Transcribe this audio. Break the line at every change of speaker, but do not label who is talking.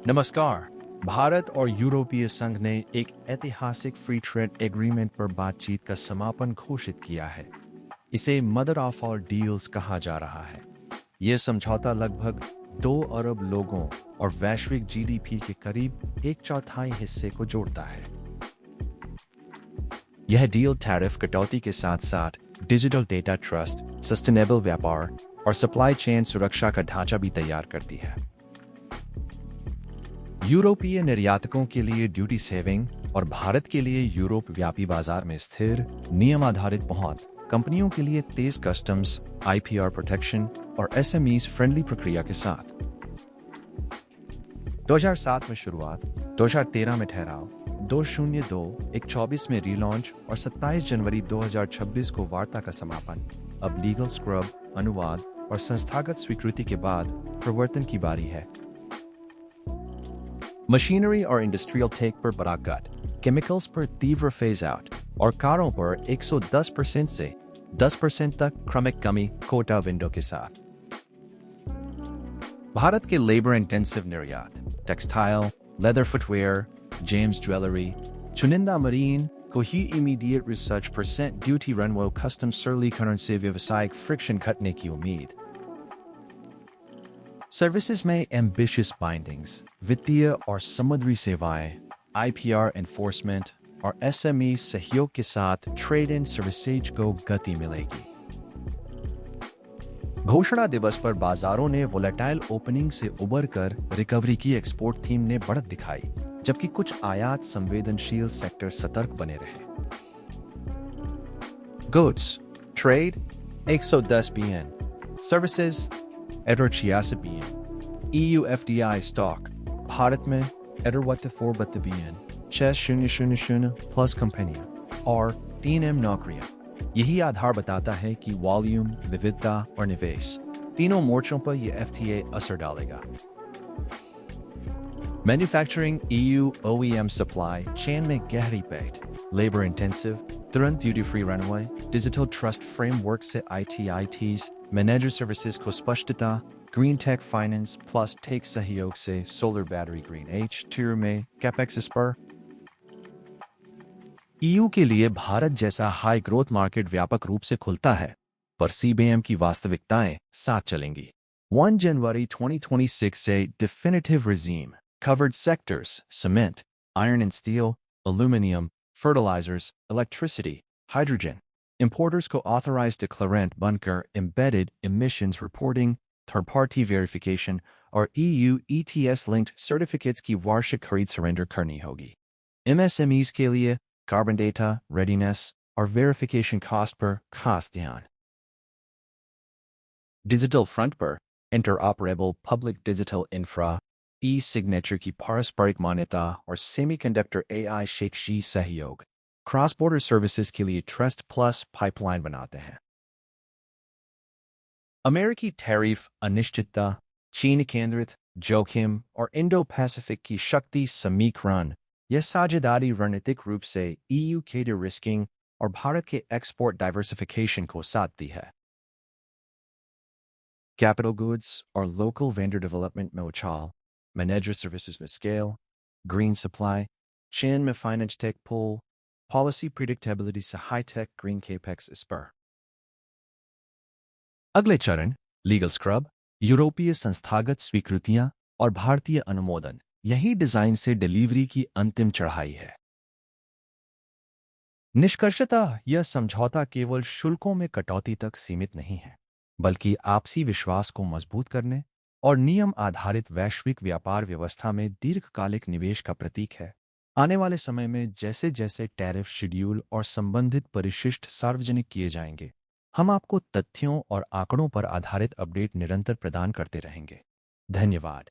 नमस्कार। भारत और यूरोपीय संघ ने एक ऐतिहासिक फ्री ट्रेड एग्रीमेंट पर बातचीत का समापन घोषित किया है। इसे मदर ऑफ ऑल डील्स कहा जा रहा है। यह समझौता लगभग 2 अरब लोगों और वैश्विक जीडीपी के करीब एक चौथाई हिस्से को जोड़ता है। यह डील टैरिफ कटौती के साथ साथ डिजिटल डेटा ट्रस्ट, सस्टेनेबल व्यापार और सप्लाई चेन सुरक्षा का ढांचा भी तैयार करती है। यूरोपीय निर्यातकों के लिए ड्यूटी सेविंग और भारत के लिए यूरोप व्यापी बाजार में स्थिर नियम आधारित पहुंच, कंपनियों के लिए तेज कस्टम्स, आईपीआर प्रोटेक्शन और एसएमईज फ्रेंडली प्रक्रिया के साथ। 2007 में शुरुआत, 2013 में ठहराव, 2021 में रीलॉन्च और 27 जनवरी 2026 को वार्ता का समापन। अब लीगल स्क्रब, अनुवाद और संस्थागत स्वीकृति के बाद प्रवर्तन की बारी है। मशीनरी और इंडस्ट्रियल टेक पर बड़ा कट, केमिकल्स पर तीव्र फेज आउट और कारों पर 110% से 10% तक क्रमिक कमी कोटा विंडो के साथ। भारत के लेबर इंटेंसिव निर्यात, textile, leather footwear, gems jewellery, चुनिंदा मरीन को ही immediate research % duty runway custom सरलीकरण से व्यावसायिक फ्रिक्शन घटने की उम्मीद। सर्विसेज में एम्बिशियस बाइंडिंग्स, वित्तीय और समुद्री सेवाएं, आईपीआर एनफोर्समेंट और एसएमई सहयोग के साथ ट्रेड एंड सर्विसेज को गति मिलेगी। घोषणा दिवस पर बाजारों ने वोलेटाइल ओपनिंग से उबरकर रिकवरी की एक्सपोर्ट थीम ने बढ़त दिखाई, जबकि कुछ आयात संवेदनशील सेक्टर सतर्क बने रहे। Goods trade 110 billion, services 86 billion, EU FDI stock Bharat में 84 बिलियन, 6000 प्लस कंपनियां और 3M नौकरियां। यही आधार बताता है कि वॉल्यूम, विविधता और निवेश तीनों मोर्चों पर यह FTA असर डालेगा। Manufacturing EU OEM supply chain में गहरी पैठ, लेबर इंटेंसिव, तुरंत duty free runway, digital trust framework से ITs, मैनेजर सर्विसेज को स्पष्टता, green tech finance plus tech सहयोग से सोलर बैटरी ग्रीन H2 में कैपेक्स पर। EU के लिए भारत जैसा हाई ग्रोथ मार्केट व्यापक रूप से खुलता है, पर CBAM की वास्तविकताएं साथ चलेंगी। 1 जनवरी 2026 से definitive regime covered sectors cement, iron and steel, aluminum, fertilizers, electricity, hydrogen. Importers को authorized declarant बनकर embedded emissions reporting, third-party verification और EU ETS linked certificates की वार्षिक खरीद सरेंडर करनी होगी। MSMEs के लिए कार्बन डेटा, रेडीनेस और वेरिफिकेशन कॉस्ट पर खास ध्यान। डिजिटल फ्रंट पर इंटरऑपरेबल पब्लिक डिजिटल इंफ्रा, ई-सिग्नेचर की पारस्परिक मान्यता और सेमीकंडक्टर AI शेखशी सहयोग क्रॉस बॉर्डर सर्विसेज के लिए ट्रस्ट प्लस पाइपलाइन बनाते हैं। अमेरिकी टैरिफ अनिश्चितता, चीन केंद्रित जोखिम और इंडो पैसिफिक की शक्ति समीकरण, यह साझेदारी रणनीतिक रूप से EU के रिस्किंग और भारत के एक्सपोर्ट डाइवर्सिफिकेशन को साधती है। कैपिटल गुड्स और लोकल वेंडर डेवलपमेंट में उछाल, मैनेजर सर्विसेज में स्केल, ग्रीन सप्लाई चेन में finance take pool, policy predictability से हाईटेक ग्रीन केपेक्स इस पर। अगले चरण लीगल स्क्रब, यूरोपीय संस्थागत स्वीकृतियां और भारतीय अनुमोदन, यही डिजाइन से डिलीवरी की अंतिम चढ़ाई है। निष्कर्षतः यह समझौता केवल शुल्कों में कटौती तक सीमित नहीं है, बल्कि आपसी विश्वास को मजबूत करने और नियम आधारित वैश्विक व्यापार व्यवस्था में दीर्घकालिक निवेश का प्रतीक है। आने वाले समय में जैसे जैसे टैरिफ शेड्यूल और संबंधित परिशिष्ट सार्वजनिक किए जाएंगे, हम आपको तथ्यों और आंकड़ों पर आधारित अपडेट निरंतर प्रदान करते रहेंगे। धन्यवाद।